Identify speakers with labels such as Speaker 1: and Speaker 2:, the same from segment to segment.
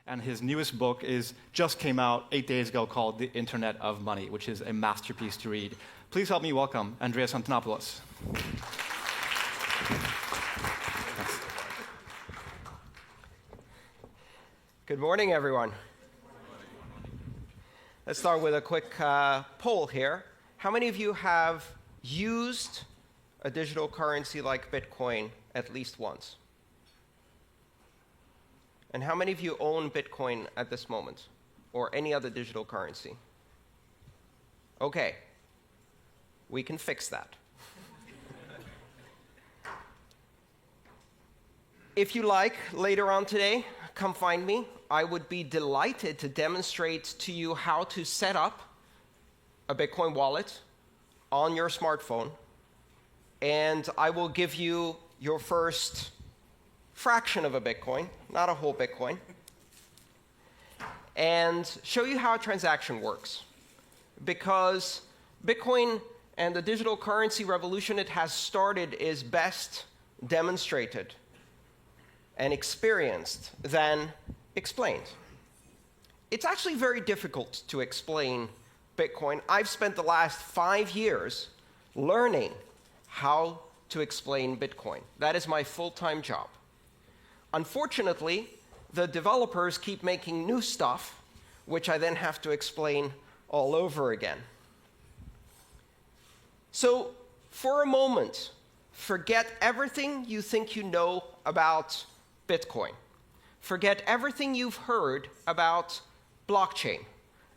Speaker 1: And his newest book just came out 8 days ago called The Internet of Money, which is a masterpiece to read. Please help me welcome Andreas Antonopoulos.
Speaker 2: Good morning, everyone. Let's start with a quick poll here. How many of you have used a digital currency like Bitcoin at least once? And how many of you own Bitcoin at this moment, or any other digital currency? Okay, we can fix that. If you like, later on today, come find me. I would be delighted to demonstrate to you how to set up a Bitcoin wallet on your smartphone, and I will give you your first fraction of a Bitcoin, not a whole Bitcoin, and show you how a transaction works. Because Bitcoin and the digital currency revolution it has started is best demonstrated and experienced than explained. It's actually very difficult to explain Bitcoin. I've spent the last 5 years learning how to explain Bitcoin. That is my full-time job. Unfortunately, the developers keep making new stuff, which I then have to explain all over again. So, for a moment, forget everything you think you know about Bitcoin. Forget everything you've heard about blockchain,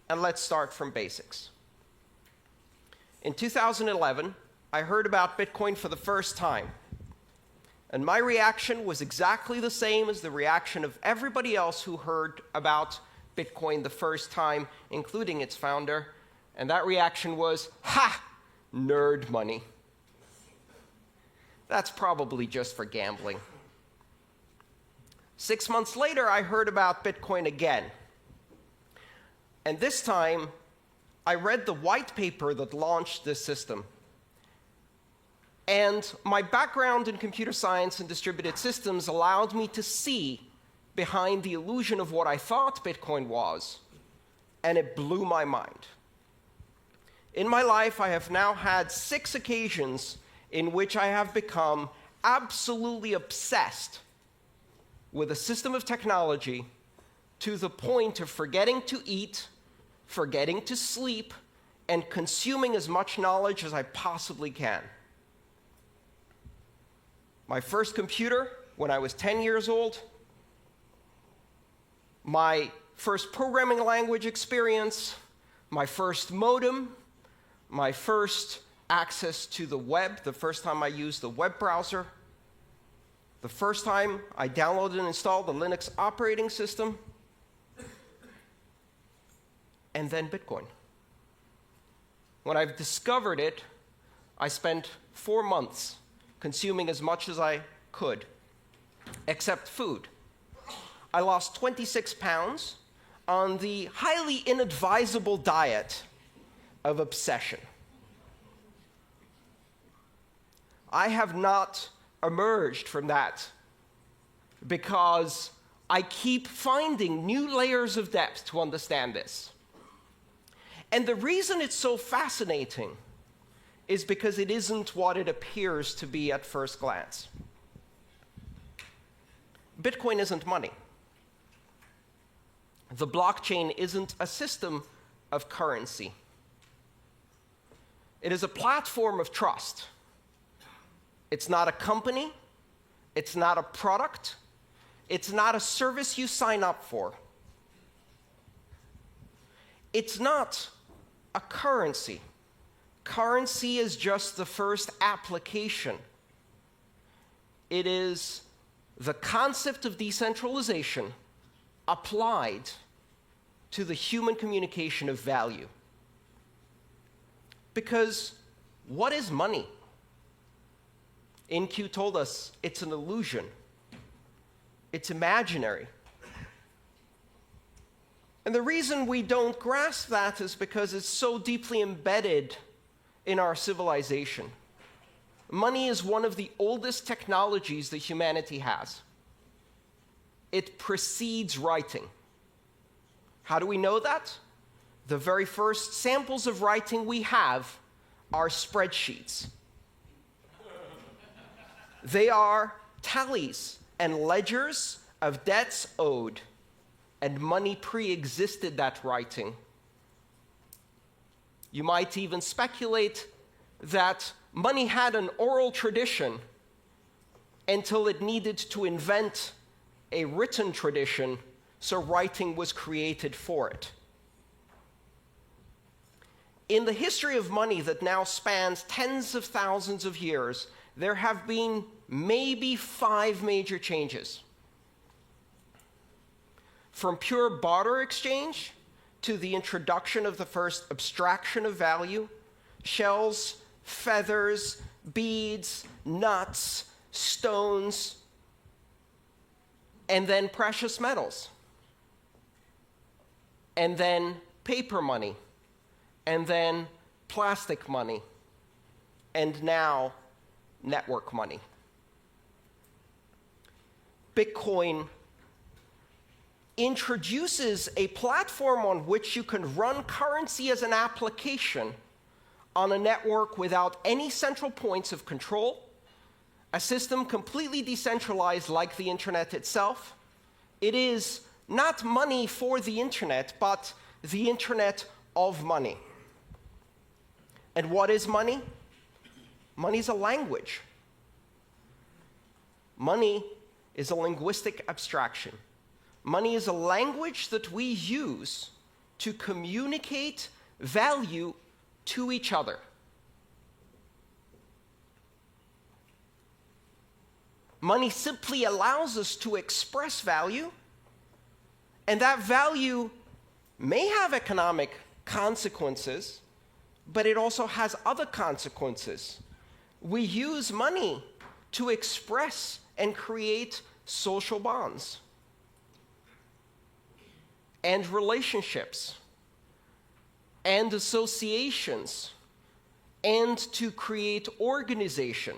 Speaker 2: and let's start from basics. In 2011, I heard about Bitcoin for the first time. And my reaction was exactly the same as the reaction of everybody else who heard about Bitcoin the first time, including its founder. And that reaction was, ha, nerd money. That's probably just for gambling. 6 months later, I heard about Bitcoin again. And this time, I read the white paper that launched this system. And my background in computer science and distributed systems allowed me to see behind the illusion of what I thought Bitcoin was, and it blew my mind. In my life, I have now had 6 occasions in which I have become absolutely obsessed with a system of technology to the point of forgetting to eat, forgetting to sleep, and consuming as much knowledge as I possibly can. My first computer, when I was 10 years old, my first programming language experience, my first modem, my first access to the web, the first time I used the web browser, the first time I downloaded and installed the Linux operating system, and then Bitcoin. When I've discovered it, I spent 4 months consuming as much as I could, except food. I lost 26 pounds on the highly inadvisable diet of obsession. I have not emerged from that because I keep finding new layers of depth to understand this. And the reason it's so fascinating is because it isn't what it appears to be at first glance. Bitcoin isn't money. The blockchain isn't a system of currency. It is a platform of trust. It's not a company. It's not a product. It's not a service you sign up for. It's not a currency. Currency is just the first application. It is the concept of decentralization applied to the human communication of value. Because what is money? InQ told us it's an illusion. It's imaginary. And the reason we don't grasp that is because it's so deeply embedded in our civilization. Money is one of the oldest technologies that humanity has. It precedes writing. How do we know that? The very first samples of writing we have are spreadsheets. They are tallies and ledgers of debts owed, and money pre-existed that writing. You might even speculate that money had an oral tradition until it needed to invent a written tradition, so writing was created for it. In the history of money that now spans tens of thousands of years, there have been maybe 5 major changes. From pure barter exchange to the introduction of the first abstraction of value, shells, feathers, beads, nuts, stones, and then precious metals, and then paper money, and then plastic money, and now network money. Bitcoin introduces a platform on which you can run currency as an application on a network without any central points of control, a system completely decentralized like the internet itself. It is not money for the internet, but the internet of money. And what is money? Money is a language. Money is a linguistic abstraction. Money is a language that we use to communicate value to each other. Money simply allows us to express value, and that value may have economic consequences, but it also has other consequences. We use money to express and create social bonds and relationships and associations and to create organization.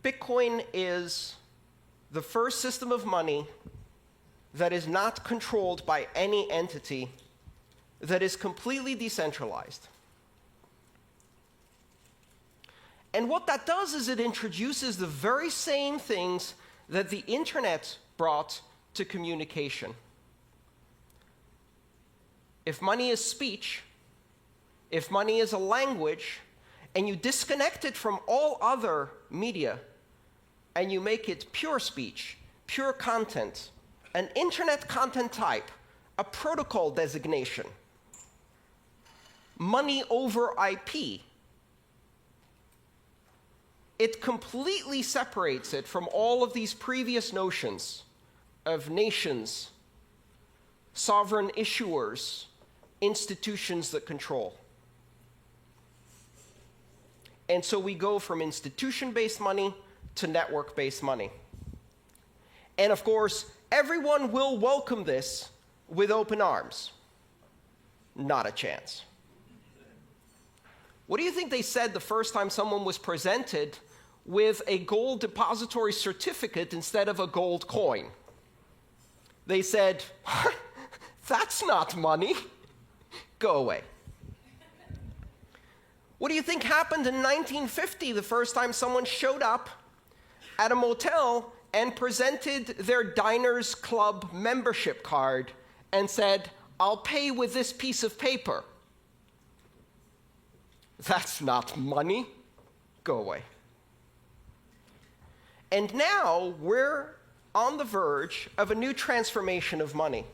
Speaker 2: Bitcoin is the first system of money that is not controlled by any entity, that is completely decentralized. And what that does is it introduces the very same things that the internet brought to communication. If money is speech, if money is a language, and you disconnect it from all other media, and you make it pure speech, pure content, an internet content type, a protocol designation, money over IP, it completely separates it from all of these previous notions of nations, sovereign issuers, institutions that control. And so we go from institution-based money to network-based money. And of course, everyone will welcome this with open arms. Not a chance. What do you think they said the first time someone was presented with a gold depository certificate instead of a gold coin? They said, "That's not money. Go away." What do you think happened in 1950, the first time someone showed up at a motel and presented their Diners Club membership card and said, "I'll pay with this piece of paper"? That's not money. Go away. And now we're on the verge of a new transformation of money.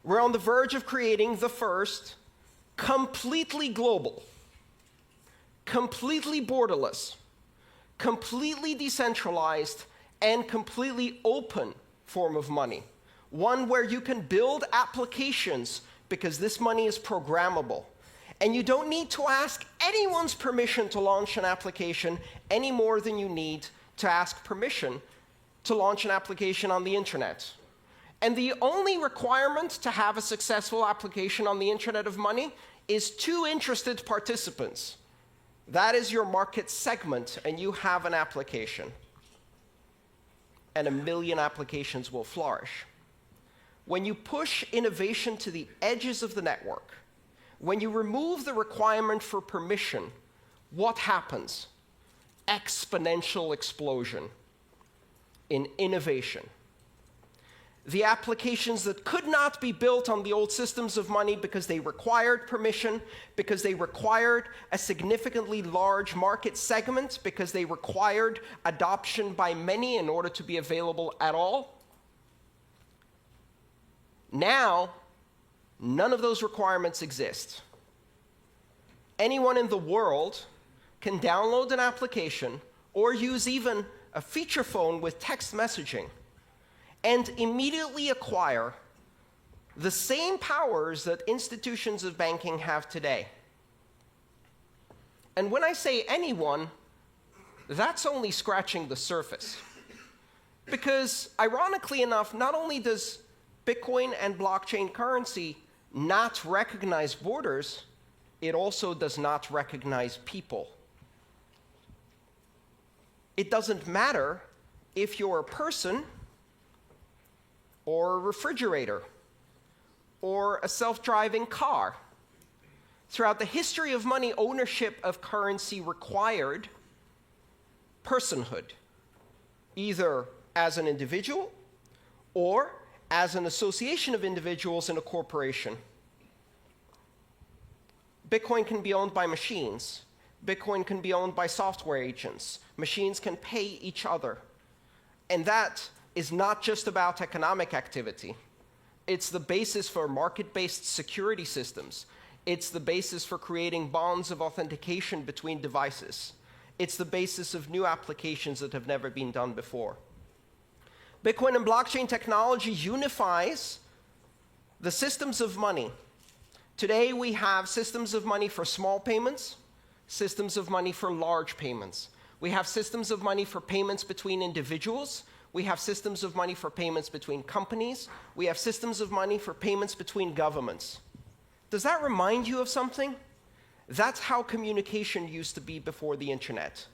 Speaker 2: We're on the verge of creating the first completely global, completely borderless, completely decentralized, and completely open form of money. One where you can build applications because this money is programmable. And you don't need to ask anyone's permission to launch an application any more than you need to ask permission to launch an application on the internet. And the only requirement to have a successful application on the internet of money is 2 interested participants. That is your market segment, and you have an application. and 1 million applications will flourish. When you push innovation to the edges of the network, when you remove the requirement for permission, what happens? Exponential explosion in innovation. The applications that could not be built on the old systems of money because they required permission, because they required a significantly large market segment, because they required adoption by many in order to be available at all. Now, none of those requirements exist. Anyone in the world can download an application or use even a feature phone with text messaging and immediately acquire the same powers that institutions of banking have today. And when I say anyone, that's only scratching the surface. Because, ironically enough, not only does Bitcoin and blockchain currency not recognize borders, it also does not recognize people. It doesn't matter if you're a person or a refrigerator or a self-driving car. Throughout the history of money, ownership of currency required personhood, either as an individual or as an association of individuals in a corporation. Bitcoin can be owned by machines. Bitcoin can be owned by software agents. Machines can pay each other. And that is not just about economic activity. It's the basis for market-based security systems. It's the basis for creating bonds of authentication between devices. It's the basis of new applications that have never been done before. Bitcoin and blockchain technology unifies the systems of money. Today we have systems of money for small payments, systems of money for large payments. We have systems of money for payments between individuals. We have systems of money for payments between companies. We have systems of money for payments between governments. Does that remind you of something? That's how communication used to be before the internet.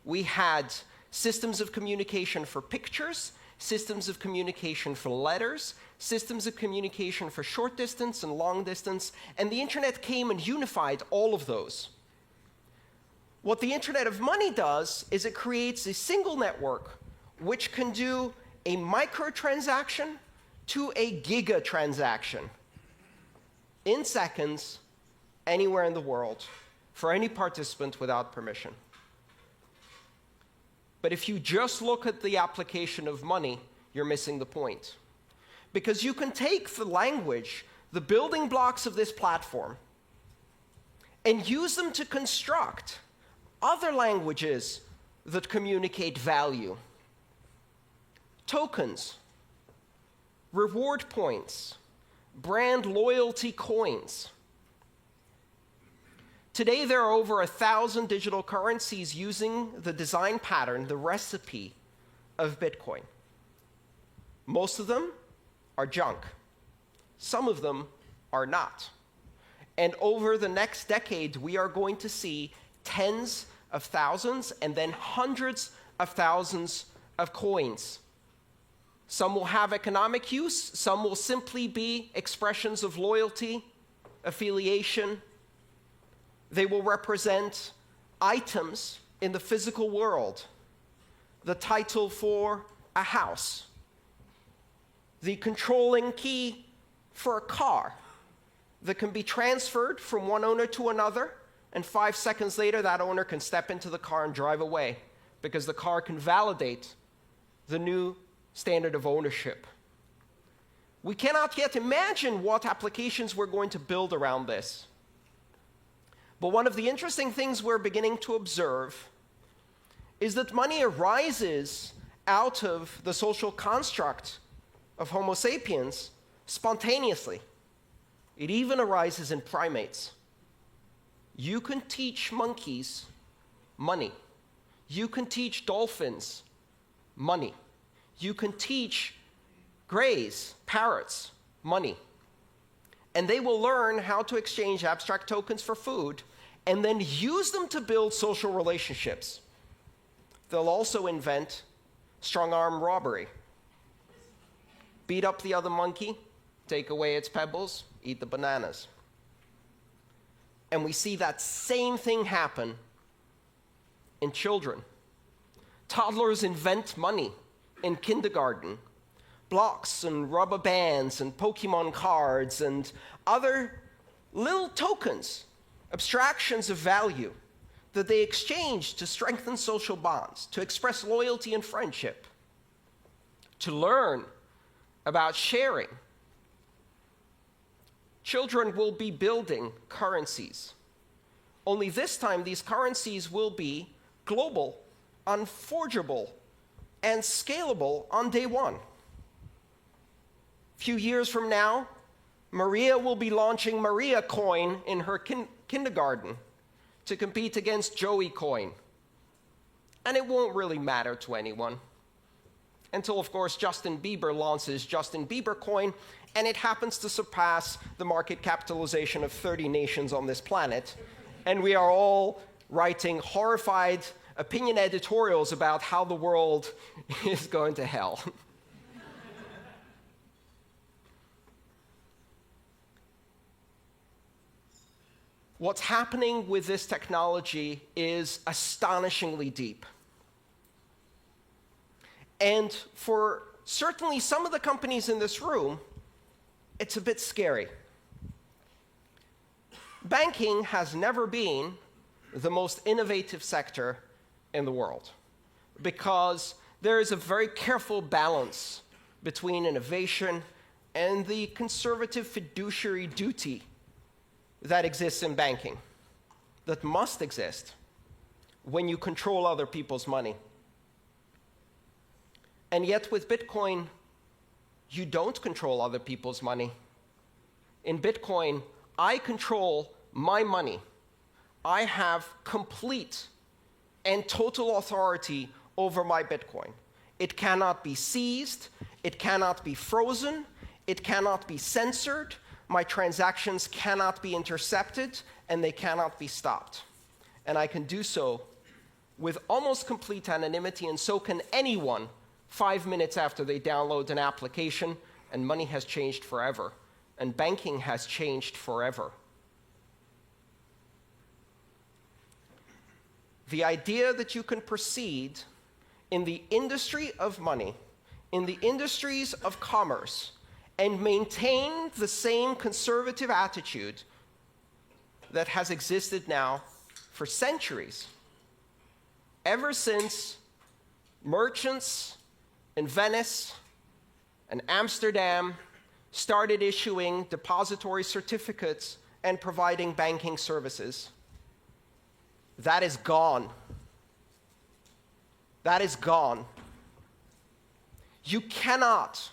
Speaker 2: We had systems of communication for pictures, systems of communication for letters, systems of communication for short distance and long distance, and the internet came and unified all of those. What the Internet of Money does is it creates a single network which can do a microtransaction to a gigatransaction in seconds, anywhere in the world, for any participant without permission. But if you just look at the application of money, you're missing the point. Because you can take the language, the building blocks of this platform, and use them to construct other languages that communicate value. Tokens, reward points, brand loyalty coins. Today there are over 1,000 digital currencies using the design pattern, the recipe of Bitcoin. Most of them are junk. Some of them are not. And over the next decade, we are going to see tens of thousands and then hundreds of thousands of coins. Some will have economic use, some will simply be expressions of loyalty, affiliation. They will represent items in the physical world, the title for a house, the controlling key for a car that can be transferred from one owner to another, and 5 seconds later that owner can step into the car and drive away because the car can validate the new standard of ownership. We cannot yet imagine what applications we're going to build around this. But one of the interesting things we're beginning to observe is that money arises out of the social construct of Homo sapiens spontaneously. It even arises in primates. You can teach monkeys money. You can teach dolphins money. You can teach greys, parrots, money. And they will learn how to exchange abstract tokens for food and then use them to build social relationships. They'll also invent strong-arm robbery. Beat up the other monkey, take away its pebbles, eat the bananas. And we see that same thing happen in children. Toddlers invent money in kindergarten. Blocks and rubber bands and Pokemon cards and other little tokens, abstractions of value that they exchange to strengthen social bonds, to express loyalty and friendship, to learn about sharing. Children will be building currencies. Only this time, these currencies will be global, unforgeable, and scalable on day one. A few years from now, Maria will be launching Maria Coin in her kindergarten to compete against Joey Coin. And it won't really matter to anyone. Until, of course, Justin Bieber launches Justin Bieber Coin, and it happens to surpass the market capitalization of 30 nations on this planet. And we are all writing horrified opinion editorials about how the world is going to hell. What's happening with this technology is astonishingly deep. And for certainly some of the companies in this room, it's a bit scary. Banking has never been the most innovative sector in the world because there is a very careful balance between innovation and the conservative fiduciary duty that exists in banking, that must exist when you control other people's money. And yet with Bitcoin, you don't control other people's money. In Bitcoin, I control my money. I have complete and total authority over my Bitcoin. It cannot be seized, it cannot be frozen, it cannot be censored, my transactions cannot be intercepted, and they cannot be stopped. And I can do so with almost complete anonymity, and so can anyone 5 minutes after they download an application, and money has changed forever, and banking has changed forever. The idea that you can proceed in the industry of money, in the industries of commerce, and maintain the same conservative attitude that has existed now for centuries, ever since merchants in Venice and Amsterdam started issuing depository certificates and providing banking services. That is gone. That is gone. You cannot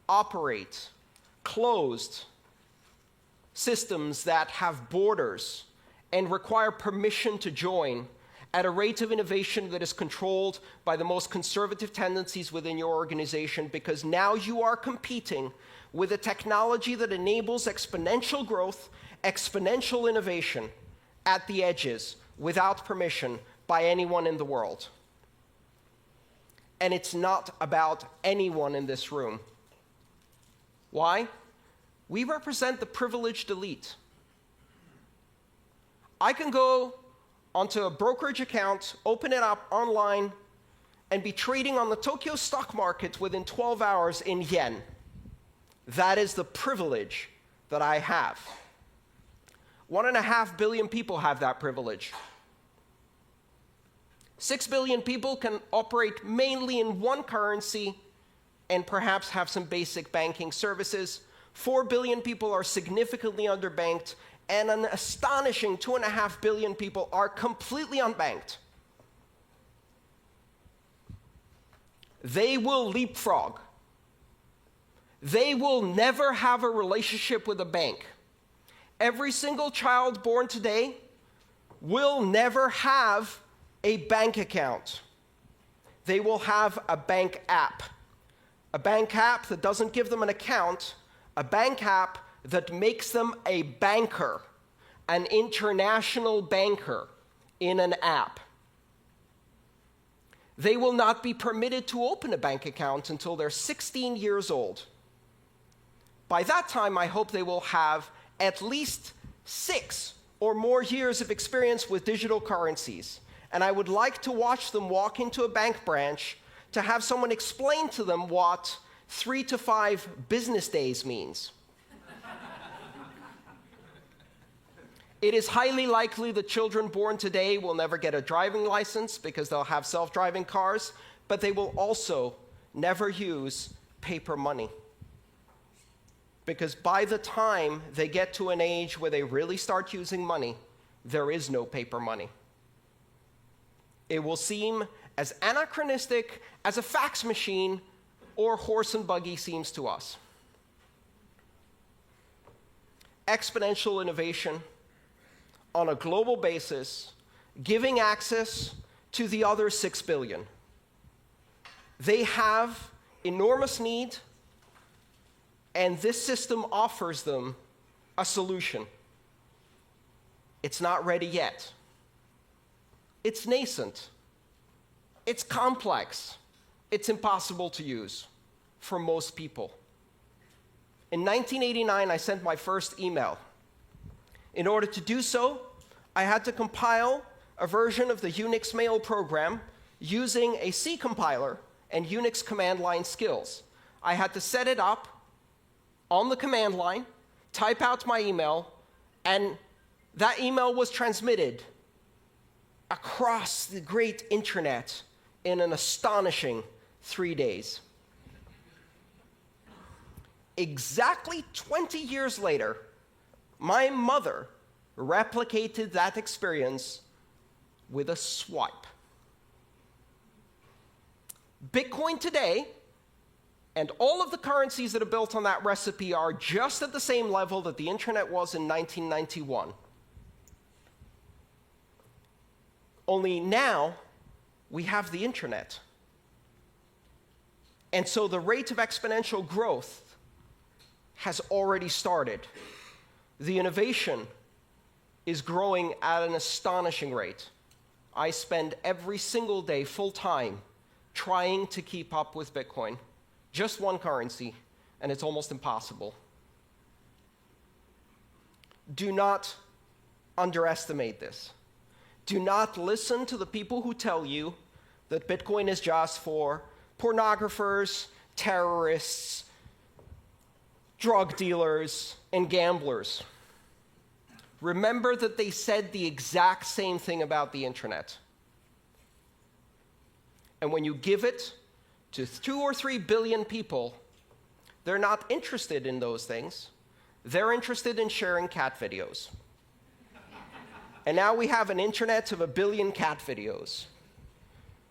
Speaker 2: operate closed systems that have borders and require permission to join at a rate of innovation that is controlled by the most conservative tendencies within your organization, because now you are competing with a technology that enables exponential growth, exponential innovation at the edges without permission by anyone in the world. And it's not about anyone in this room. Why? We represent the privileged elite. I can go onto a brokerage account, open it up online, and be trading on the Tokyo stock market within 12 hours in yen. That is the privilege that I have. 1.5 billion people have that privilege. 6 billion people can operate mainly in one currency and perhaps have some basic banking services. 4 billion people are significantly underbanked, and an astonishing 2.5 billion people are completely unbanked. They will leapfrog. They will never have a relationship with a bank. Every single child born today will never have a bank account. They will have a bank app. A bank app that doesn't give them an account, a bank app that makes them a banker, an international banker in an app. They will not be permitted to open a bank account until they're 16 years old. By that time, I hope they will have at least 6 or more years of experience with digital currencies. And I would like to watch them walk into a bank branch to have someone explain to them what 3 to 5 business days means. It is highly likely that children born today will never get a driving license because they'll have self-driving cars, but they will also never use paper money. Because by the time they get to an age where they really start using money, there is no paper money. It will seem as anachronistic as a fax machine or horse and buggy seems to us. Exponential innovation on a global basis, giving access to the other 6 billion. They have enormous need, and this system offers them a solution. It's not ready yet. It's nascent. It's complex. It's impossible to use for most people. In 1989, I sent my first email. In order to do so, I had to compile a version of the Unix mail program using a C compiler and Unix command line skills. I had to set it up on the command line, type out my email, and that email was transmitted across the great internet in an astonishing 3 days. Exactly 20 years later, my mother replicated that experience with a swipe. Bitcoin today and all of the currencies that are built on that recipe are just at the same level that the internet was in 1991. Only now we have the internet. And so the rate of exponential growth has already started. The innovation is growing at an astonishing rate. I spend every single day full-time trying to keep up with Bitcoin. Just one currency, and it's almost impossible. Do not underestimate this. Do not listen to the people who tell you that Bitcoin is just for pornographers, terrorists, drug dealers, and gamblers. Remember that they said the exact same thing about the internet. And when you give it to 2 or 3 billion people, they're not interested in those things. They're interested in sharing cat videos. And now we have an internet of 1 billion cat videos.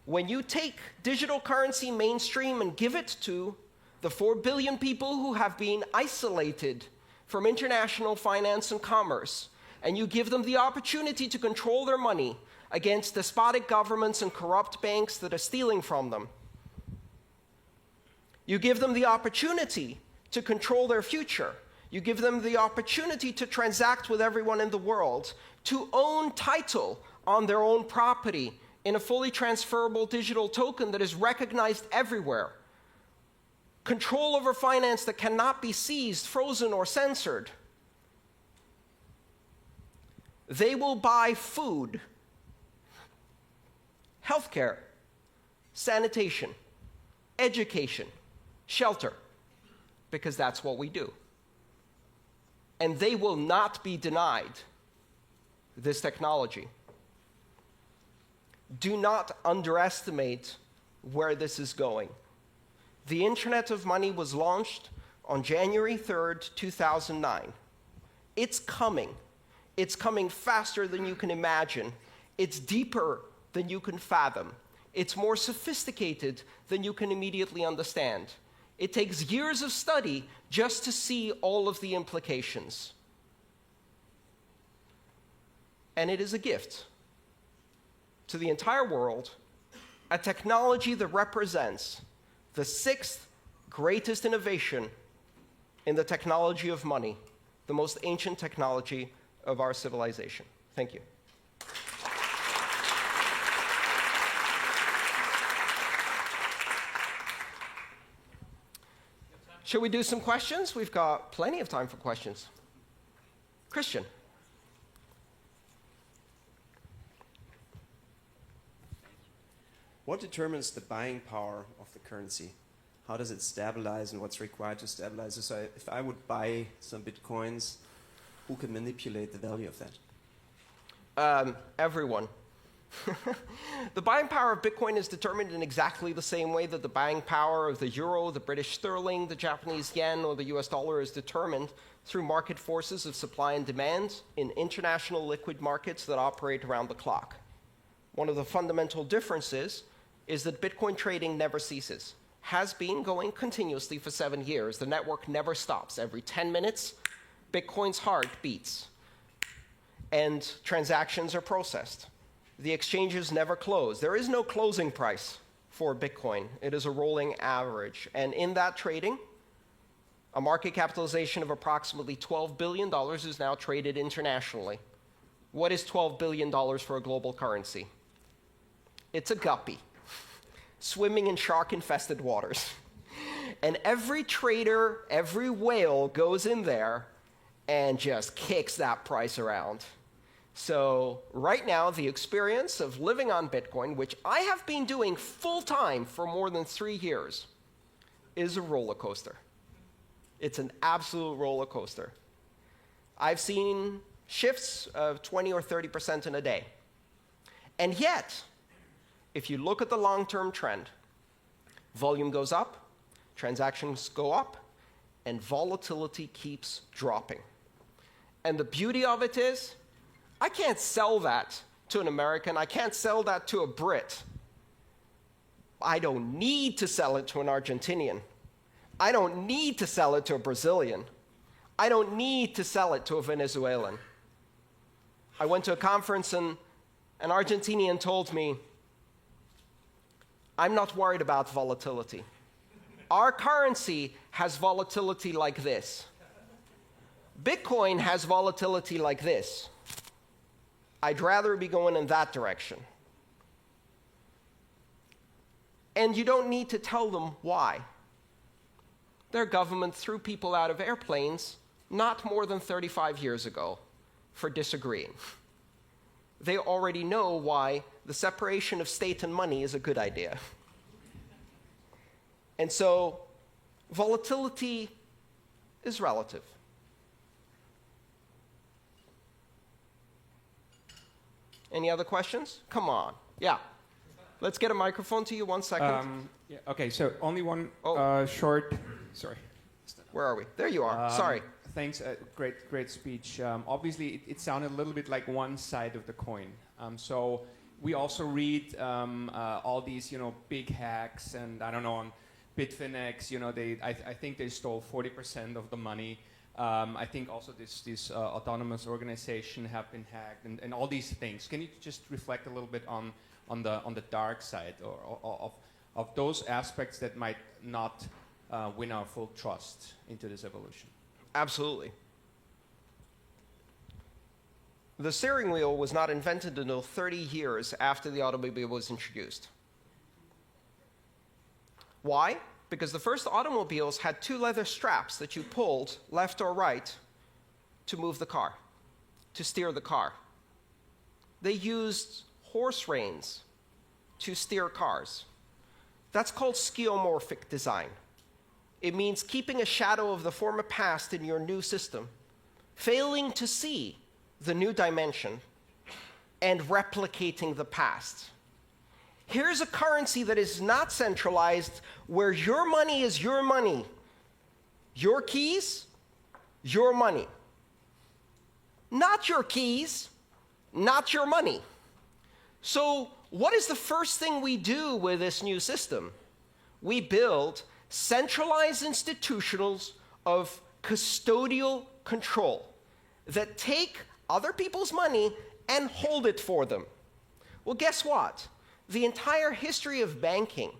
Speaker 2: When you take digital currency mainstream and give it to the 4 billion people who have been isolated from international finance and commerce, and you give them the opportunity to control their money against despotic governments and corrupt banks that are stealing from them, you give them the opportunity to control their future. You give them the opportunity to transact with everyone in the world, to own title on their own property in a fully transferable digital token that is recognized everywhere. Control over finance that cannot be seized, frozen, or censored. They will buy food, healthcare, sanitation, education, shelter, because that's what we do. And they will not be denied this technology. Do not underestimate where this is going. The Internet of Money was launched on January 3rd, 2009. It's coming. It's coming faster than you can imagine. It's deeper than you can fathom. It's more sophisticated than you can immediately understand. It takes years of study just to see all of the implications. And it is a gift to the entire world, a technology that represents the 6th greatest innovation in the technology of money, the most ancient technology of our civilization. Thank you. Should we do some questions? We've got plenty of time for questions. Christian.
Speaker 3: What determines the buying power of the currency? How does it stabilize and what's required to stabilize it? So if I would buy some bitcoins, who can manipulate the value of that?
Speaker 2: Everyone. The buying power of Bitcoin is determined in exactly the same way that the buying power of the euro, the British sterling, the Japanese yen, or the US dollar is determined through market forces of supply and demand in international liquid markets that operate around the clock. One of the fundamental differences is that Bitcoin trading never ceases. Has been going continuously for 7 years. The network never stops. Every 10 minutes, Bitcoin's heart beats, and transactions are processed. The exchanges never close. There is no closing price for Bitcoin. It is a rolling average. And in that trading, a market capitalization of approximately $12 billion is now traded internationally. What is $12 billion for a global currency? It's a guppy swimming in shark-infested waters. And every trader, every whale goes in there and just kicks that price around. So right now, the experience of living on Bitcoin, which I have been doing full-time for more than 3 years, is a roller coaster. It's an absolute roller coaster. I've seen shifts of 20 or 30% in a day. And yet, if you look at the long-term trend, volume goes up, transactions go up, and volatility keeps dropping. And the beauty of it is, I can't sell that to an American. I can't sell that to a Brit. I don't need to sell it to an Argentinian. I don't need to sell it to a Brazilian. I don't need to sell it to a Venezuelan. I went to a conference and an Argentinian told me, I'm not worried about volatility. Our currency has volatility like this. Bitcoin has volatility like this. I'd rather be going in that direction. And you don't need to tell them why. Their government threw people out of airplanes not more than 35 years ago for disagreeing. They already know why the separation of state and money is a good idea. And so volatility is relative. Any other questions? Come on. Yeah. Let's get a microphone to you. 1 second.
Speaker 4: Yeah, okay, so only one short... Sorry.
Speaker 2: Where are we? There you are. Sorry.
Speaker 4: Thanks. Great speech. Obviously, it sounded a little bit like one side of the coin. So we also read all these, big hacks, and I don't know, on Bitfinex, I think they stole 40% of the money. I think also this autonomous organization have been hacked, and all these things. Can you just reflect a little bit on the dark side of those aspects that might not win our full trust into this evolution?
Speaker 2: Absolutely. The steering wheel was not invented until 30 years after the automobile was introduced. Why? Because the first automobiles had 2 leather straps that you pulled left or right to move the car, to steer the car. They used horse reins to steer cars. That's called skeuomorphic design. It means keeping a shadow of the former past in your new system, failing to see the new dimension, and replicating the past. Here's a currency that is not centralized, where your money is your money. Your keys, your money. Not your keys, not your money. So what is the first thing we do with this new system? We build centralized institutions of custodial control that take other people's money and hold it for them. Well, guess what? The entire history of banking,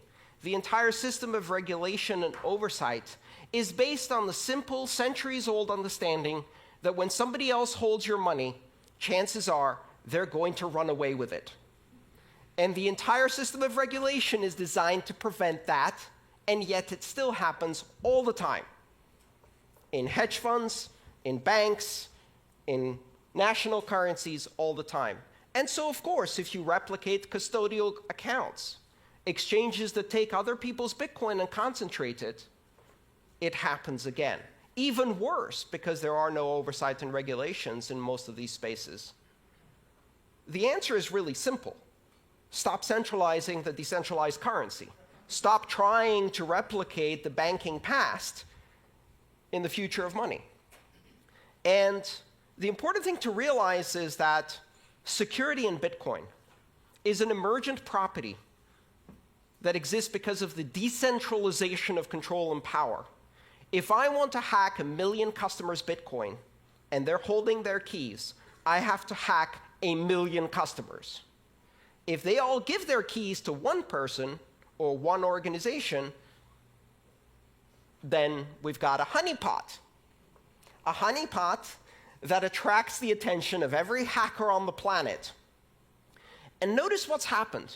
Speaker 2: the entire system of regulation and oversight is based on the simple, centuries-old understanding that when somebody else holds your money, chances are they're going to run away with it. And the entire system of regulation is designed to prevent that, and yet it still happens all the time. in hedge funds, in banks, in national currencies all the time. And so, of course, if you replicate custodial accounts, exchanges that take other people's Bitcoin and concentrate it, it happens again. Even worse, because there are no oversight and regulations in most of these spaces. The answer is really simple. Stop centralizing the decentralized currency. Stop trying to replicate the banking past in the future of money. And the important thing to realize is that security in Bitcoin is an emergent property that exists because of the decentralization of control and power. If I want to hack 1 million customers' Bitcoin and they're holding their keys, I have to hack 1 million customers. If they all give their keys to one person or one organization, then we've got a honeypot. A honeypot that attracts the attention of every hacker on the planet. And notice what's happened.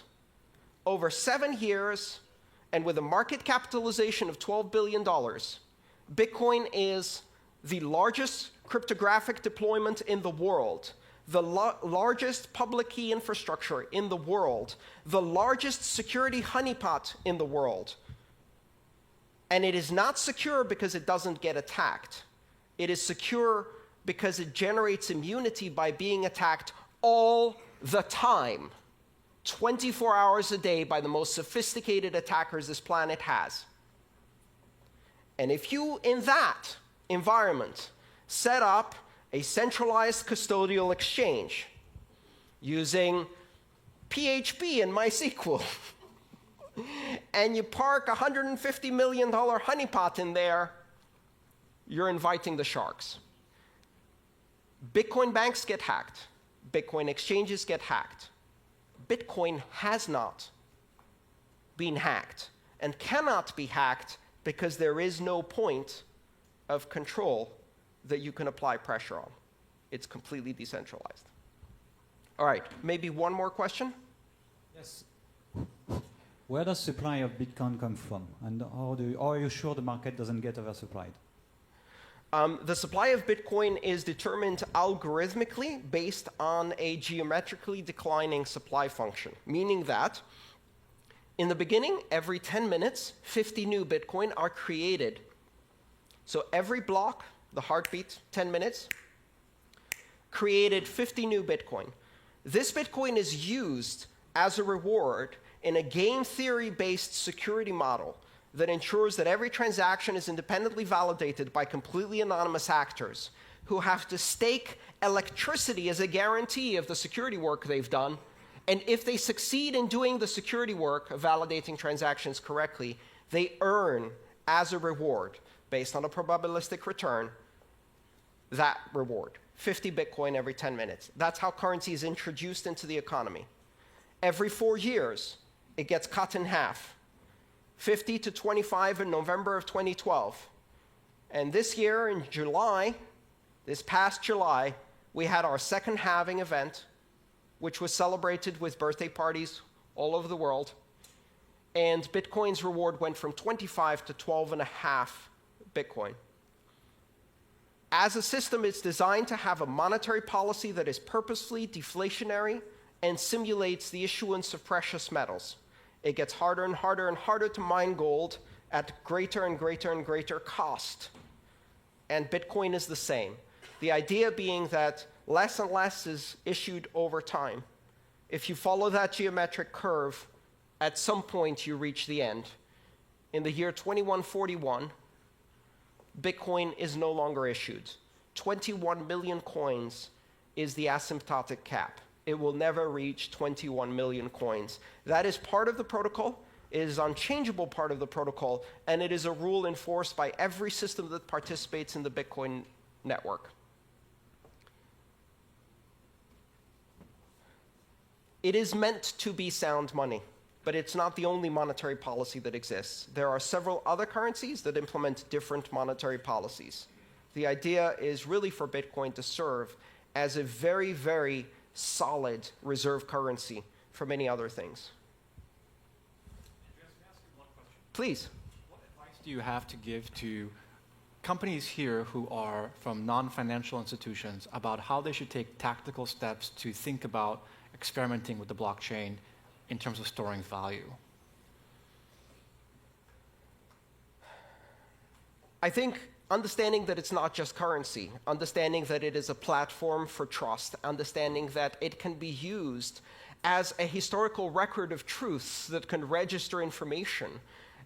Speaker 2: Over 7 years, and with a market capitalization of $12 billion, Bitcoin is the largest cryptographic deployment in the world, the largest public key infrastructure in the world, the largest security honeypot in the world. And it is not secure because it doesn't get attacked. It is secure because it generates immunity by being attacked all the time, 24 hours a day by the most sophisticated attackers this planet has. And if you, in that environment, set up a centralized custodial exchange using PHP and MySQL, and you park a $150 million honeypot in there, you're inviting the sharks. Bitcoin banks get hacked. Bitcoin exchanges get hacked. Bitcoin has not been hacked and cannot be hacked because there is no point of control that you can apply pressure on. It's completely decentralized. All right, maybe one more question?
Speaker 5: Yes. Where does supply of Bitcoin come from? And how are you sure the market doesn't get oversupplied?
Speaker 2: The supply of Bitcoin is determined algorithmically based on a geometrically declining supply function, meaning that in the beginning, every 10 minutes, 50 new Bitcoin are created. So every block, the heartbeat, 10 minutes, created 50 new Bitcoin. This Bitcoin is used as a reward in a game theory-based security model that ensures that every transaction is independently validated by completely anonymous actors who have to stake electricity as a guarantee of the security work they've done. And if they succeed in doing the security work of validating transactions correctly, they earn as a reward, based on a probabilistic return, that reward, 50 Bitcoin every 10 minutes. That's how currency is introduced into the economy. Every 4 years, it gets cut in half. 50 to 25 in November of 2012. And this year in July, this past July, we had our second halving event, which was celebrated with birthday parties all over the world. And Bitcoin's reward went from 25 to 12.5 Bitcoin. As a system, it's designed to have a monetary policy that is purposefully deflationary and simulates the issuance of precious metals. It gets harder and harder and harder to mine gold at greater and greater and greater cost. And Bitcoin is the same. The idea being that less and less is issued over time. If you follow that geometric curve, at some point you reach the end. In the year 2141, Bitcoin is no longer issued. 21 million coins is the asymptotic cap. It will never reach 21 million coins. That is part of the protocol. It is an unchangeable part of the protocol, and it is a rule enforced by every system that participates in the Bitcoin network. It is meant to be sound money, but it's not the only monetary policy that exists. There are several other currencies that implement different monetary policies. The idea is really for Bitcoin to serve as a very, very solid reserve currency for many other things.
Speaker 1: Andreas, can I ask you one question?
Speaker 2: Please.
Speaker 1: What advice do you have to give to companies here who are from non-financial institutions about how they should take tactical steps to think about experimenting with the blockchain in terms of storing value?
Speaker 2: I think understanding that it's not just currency, understanding that it is a platform for trust, understanding that it can be used as a historical record of truths that can register information,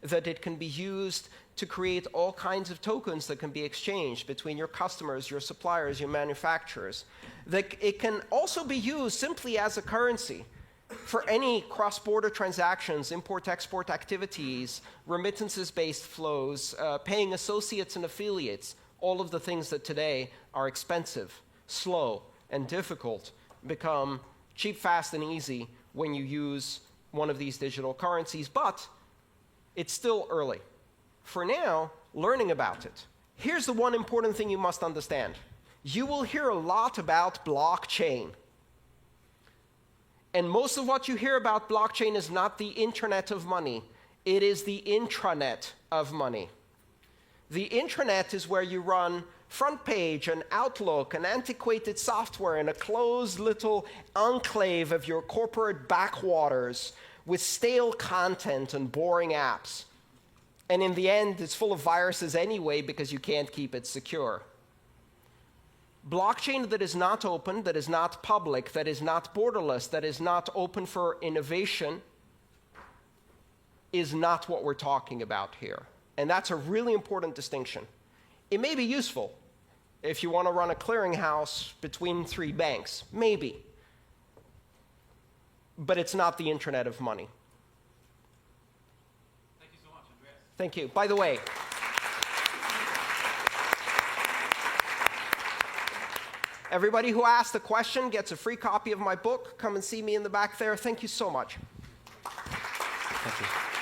Speaker 2: that it can be used to create all kinds of tokens that can be exchanged between your customers, your suppliers, your manufacturers, that it can also be used simply as a currency for any cross-border transactions, import-export activities, remittances-based flows, paying associates and affiliates, all of the things that today are expensive, slow, and difficult become cheap, fast, and easy when you use one of these digital currencies, but it's still early. For now, learning about it. Here's the one important thing you must understand. You will hear a lot about blockchain. And most of what you hear about blockchain is not the internet of money. It is the intranet of money. The intranet is where you run front page and Outlook and antiquated software in a closed little enclave of your corporate backwaters with stale content and boring apps. And in the end, it's full of viruses anyway because you can't keep it secure. Blockchain that is not open, that is not public, that is not borderless, that is not open for innovation is not what we're talking about here. And that's a really important distinction. It may be useful if you want to run a clearinghouse between 3 banks, maybe. But it's not the internet of money.
Speaker 1: Thank you so much, Andreas.
Speaker 2: Thank you. By the way, everybody who asked a question gets a free copy of my book. Come and see me in the back there. Thank you so much.
Speaker 1: Thank you.